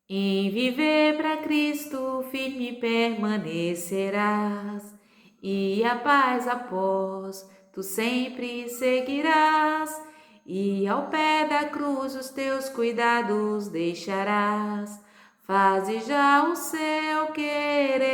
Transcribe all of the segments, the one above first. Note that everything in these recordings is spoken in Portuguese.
Em viver para Cristo firme permanecerás, e a paz após tu sempre seguirás, e ao pé da cruz os teus cuidados deixarás. Faze já o seu querer,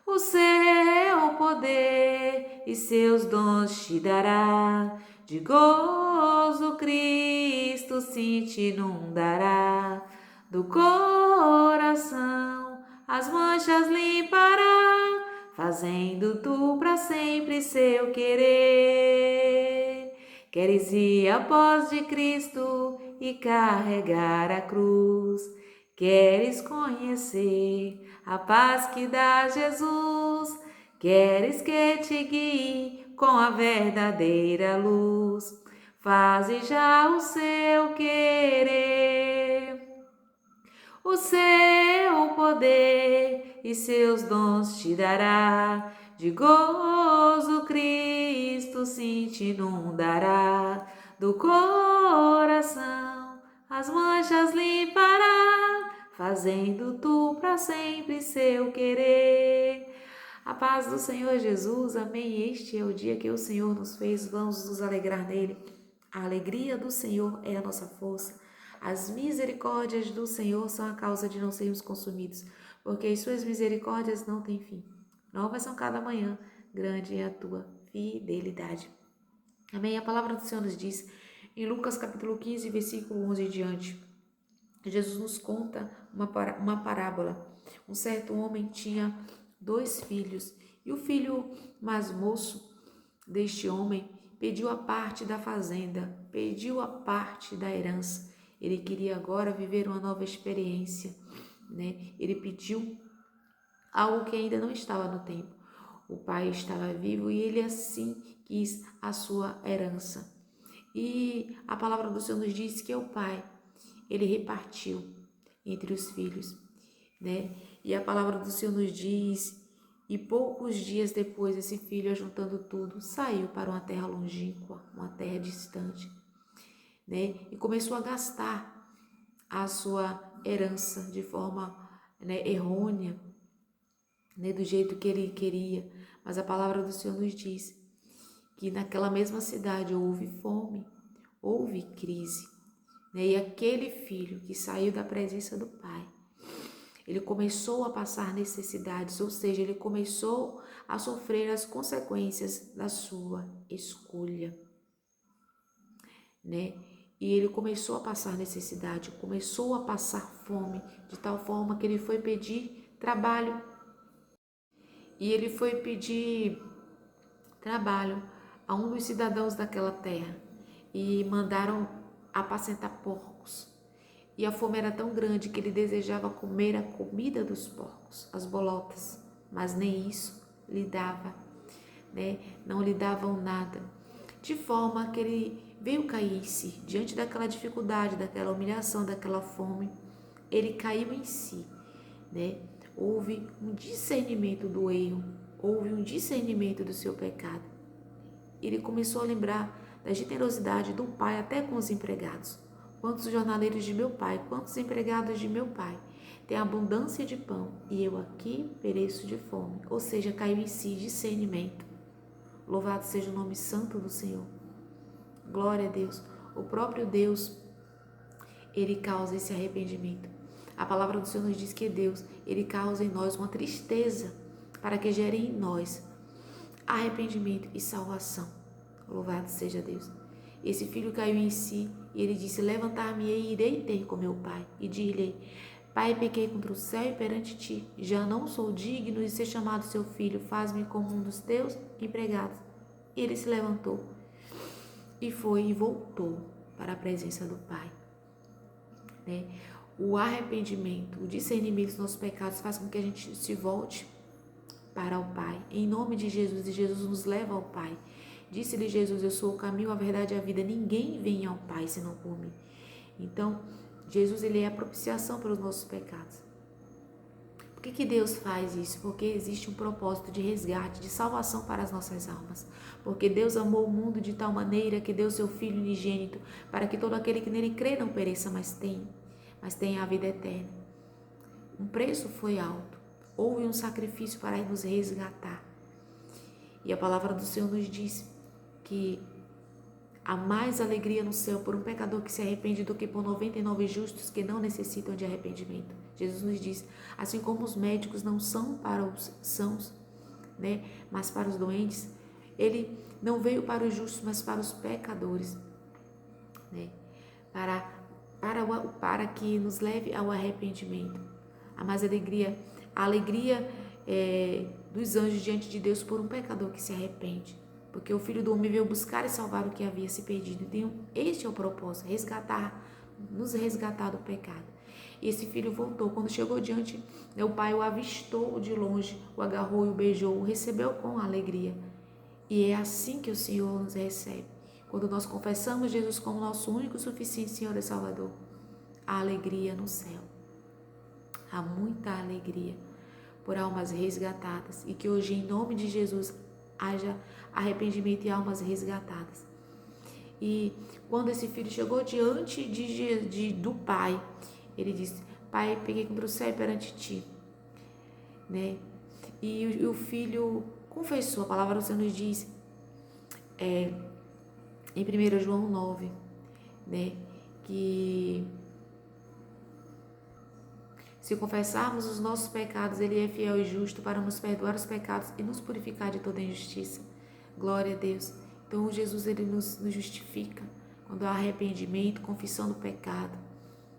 o seu poder e seus dons te dará. De gozo Cristo sim te inundará, do coração as manchas limpará, fazendo tu para sempre seu querer. Queres ir após de Cristo e carregar a cruz, queres conhecer a paz que dá Jesus, queres que te guie com a verdadeira luz, faze já o seu querer, o seu poder e seus dons te dará. De gozo Cristo sim te inundará, do coração as manchas limpará, fazendo tu para sempre seu querer. A paz do Senhor Jesus, amém. Este é o dia que o Senhor nos fez, vamos nos alegrar nele. A alegria do Senhor é a nossa força. As misericórdias do Senhor são a causa de não sermos consumidos, porque as suas misericórdias não têm fim. Novas são cada manhã, grande é a tua fidelidade. Amém. A palavra do Senhor nos diz em Lucas capítulo 15, versículo 11 em diante. Jesus nos conta uma parábola. Um certo homem tinha 2 filhos, e o filho mais moço deste homem pediu a parte da fazenda, pediu a parte da herança. Ele queria agora viver uma nova experiência, né? Ele pediu algo que ainda não estava no tempo. O pai estava vivo e ele assim quis a sua herança. E a palavra do Senhor nos diz que o pai, ele repartiu entre os filhos, né? E a palavra do Senhor nos diz, e poucos dias depois esse filho, juntando tudo, saiu para uma terra longínqua, uma terra distante, né? E começou a gastar a sua herança de forma, né, errônea, né, do jeito que ele queria. Mas a palavra do Senhor nos diz que naquela mesma cidade houve fome, houve crise, né? E aquele filho que saiu da presença do pai, ele começou a passar necessidades, ou seja, ele começou a sofrer as consequências da sua escolha, né? E ele começou a passar necessidade, começou a passar fome, de tal forma que ele foi pedir trabalho. E ele foi pedir trabalho a um dos cidadãos daquela terra e mandaram apacentar porcos. E a fome era tão grande que ele desejava comer a comida dos porcos, as bolotas, mas nem isso lhe dava, né? Não lhe davam nada. De forma que ele veio cair-se diante daquela dificuldade, daquela humilhação, daquela fome. Ele caiu em si, né? Houve um discernimento do erro, houve um discernimento do seu pecado. Ele começou a lembrar da generosidade do pai até com os empregados. Quantos jornaleiros de meu pai, quantos empregados de meu pai têm abundância de pão e eu aqui pereço de fome. Ou seja, caiu em si discernimento. Louvado seja o nome santo do Senhor. Glória a Deus. O próprio Deus, ele causa esse arrependimento. A palavra do Senhor nos diz que Deus, ele causa em nós uma tristeza para que gere em nós arrependimento e salvação. Louvado seja Deus. Esse filho caiu em si e ele disse: levantar-me-ei e irei ter com meu pai e dir-lhe: Pai, pequei contra o céu e perante ti, já não sou digno de ser chamado seu filho, faz-me como um dos teus empregados. E ele se levantou e foi e voltou para a presença do pai, né? O arrependimento, o discernimento dos nossos pecados faz com que a gente se volte para o Pai, em nome de Jesus, e Jesus nos leva ao Pai. Disse-lhe Jesus: eu sou o caminho, a verdade e a vida, ninguém vem ao Pai senão por mim. Então, Jesus, ele é a propiciação pelos nossos pecados. Por que Deus faz isso? Porque existe um propósito de resgate, de salvação para as nossas almas. Porque Deus amou o mundo de tal maneira que deu seu Filho unigênito, para que todo aquele que nele crê não pereça, mas mas têm a vida eterna. Um preço foi alto. Houve um sacrifício para nos resgatar. E a palavra do Senhor nos diz que há mais alegria no céu por um pecador que se arrepende do que por 99 justos que não necessitam de arrependimento. Jesus nos diz, assim como os médicos não são para os sãos, né, mas para os doentes, ele não veio para os justos, mas para os pecadores, né, para que nos leve ao arrependimento. Há mais alegria, a alegria dos anjos diante de Deus por um pecador que se arrepende. Porque o Filho do Homem veio buscar e salvar o que havia se perdido. Então, este é o propósito, nos resgatar do pecado. E esse filho voltou. Quando chegou diante, o pai o avistou de longe, o agarrou e o beijou, o recebeu com alegria. E é assim que o Senhor nos recebe. Quando nós confessamos Jesus como nosso único, suficiente Senhor e Salvador, há alegria no céu. Há muita alegria por almas resgatadas. E que hoje, em nome de Jesus, haja arrependimento e almas resgatadas. E quando esse filho chegou diante do pai, ele disse, pai, peguei para o céu perante ti, né? E o filho confessou, a palavra do Senhor nos diz, em 1 João 9, né? Que se confessarmos os nossos pecados, Ele é fiel e justo para nos perdoar os pecados e nos purificar de toda injustiça. Glória a Deus. Então, Jesus, Ele nos justifica quando há arrependimento, confissão do pecado,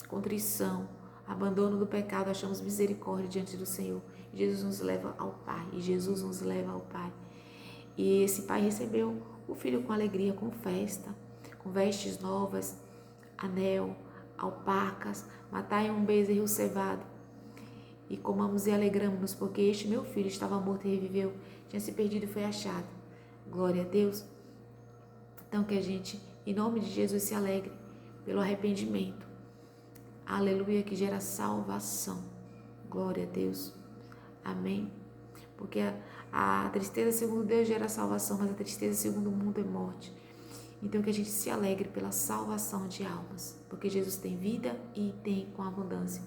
contrição, abandono do pecado, achamos misericórdia diante do Senhor. E Jesus nos leva ao Pai. E Jesus nos leva ao Pai. E esse pai recebeu o filho com alegria, com festa, com vestes novas, anel, alpacas, matai um bezerro cevado. E comamos e alegramos-nos, porque este meu filho estava morto e reviveu, tinha se perdido e foi achado. Glória a Deus. Então que a gente, em nome de Jesus, se alegre pelo arrependimento. Aleluia, que gera salvação. Glória a Deus. Amém. Porque a tristeza segundo Deus gera salvação, mas a tristeza segundo o mundo é morte. Então que a gente se alegre pela salvação de almas, porque Jesus tem vida e tem com abundância.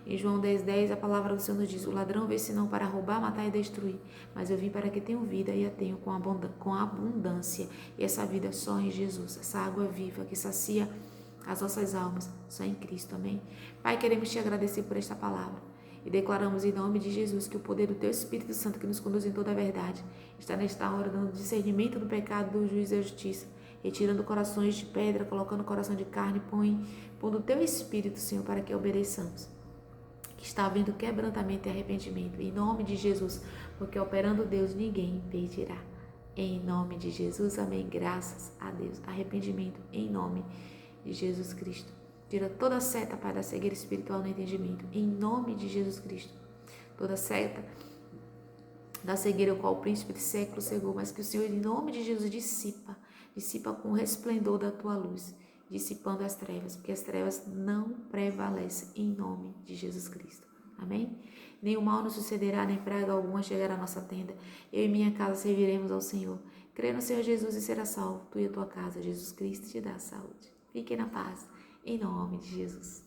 Em João 10:10, a palavra do Senhor nos diz, o ladrão veio senão para roubar, matar e destruir, mas eu vim para que tenham vida e a tenham com abundância. E essa vida só em Jesus, essa água viva que sacia as nossas almas, só em Cristo, amém? Pai, queremos te agradecer por esta palavra e declaramos em nome de Jesus que o poder do teu Espírito Santo que nos conduz em toda a verdade está nesta hora dando discernimento do pecado, do juízo e da justiça, retirando corações de pedra, colocando coração de carne, pondo o teu Espírito, Senhor, para que obedeçamos. Que está havendo quebrantamento e arrependimento, em nome de Jesus, porque operando Deus ninguém impedirá. Em nome de Jesus, amém. Graças a Deus. Arrependimento em nome de Jesus Cristo. Tira toda seta, Pai, da cegueira espiritual no entendimento, em nome de Jesus Cristo. Toda seta da cegueira, o qual o príncipe de século cegou, mas que o Senhor, em nome de Jesus, dissipa com o resplendor da tua luz, dissipando as trevas, porque as trevas não prevalecem, em nome de Jesus Cristo. Amém? Nem o mal nos sucederá, nem praga alguma chegará à nossa tenda. Eu e minha casa serviremos ao Senhor. Crê no Senhor Jesus e será salvo, tu e a tua casa. Jesus Cristo te dá saúde. Fique na paz, em nome de Jesus.